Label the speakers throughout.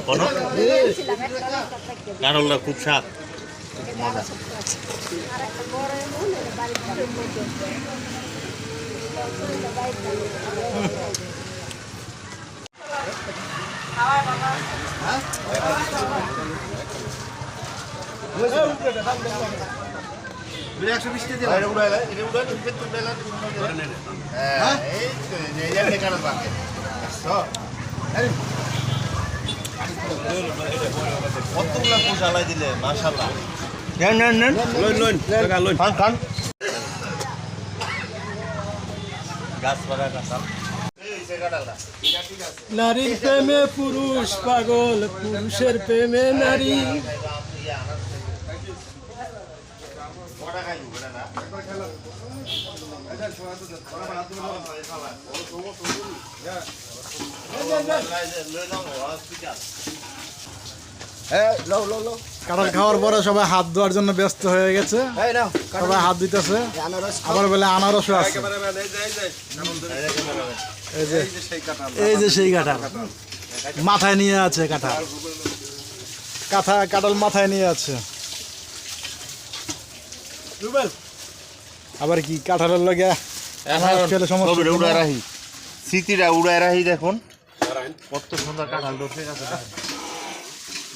Speaker 1: কোনো কাঁঠালটা খুব স্বাদ মজা। কতগুলা পোষালাই দিলে মাশাআল্লাহ। খান গাছপালা কাঁঠাল।
Speaker 2: নারীর প্রেমে পুরুষ পাগল, পুরুষের প্রেমে নারী। কাঁঠাল খাওয়ার পরে সবাই হাত ধোয়ার জন্য ব্যস্ত হয়ে গেছে, সবাই হাত দিতেছে। আবার বলে আনারসও আছে। এই যে সেই কাঁঠাল মাথায় নিয়ে আছে, কাঁঠাল মাথায় নিয়ে আছে। আবার কি কাঁঠালের লগে
Speaker 1: স্মৃতিটা উড়ায় রাখি। দেখুন কত সুন্দর কাঁঠাল ঢুকে গেছে।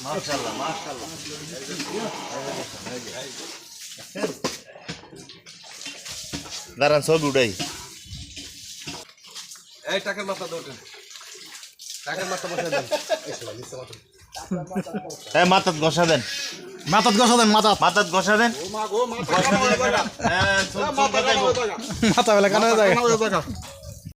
Speaker 1: মাশাআল্লাহ মাশাআল্লাহ। দাঁড়ান সব উড়াই।
Speaker 3: এই টাকার মাথা দৌড়েন, টাকার মাথা বসে দেন।
Speaker 1: হ্যাঁ মাথাত ঘষা দেন,
Speaker 2: মাথাত ঘষা দেন,
Speaker 1: মাথাত ঘষা দেন।
Speaker 2: মাথা বেলা কানে যায়।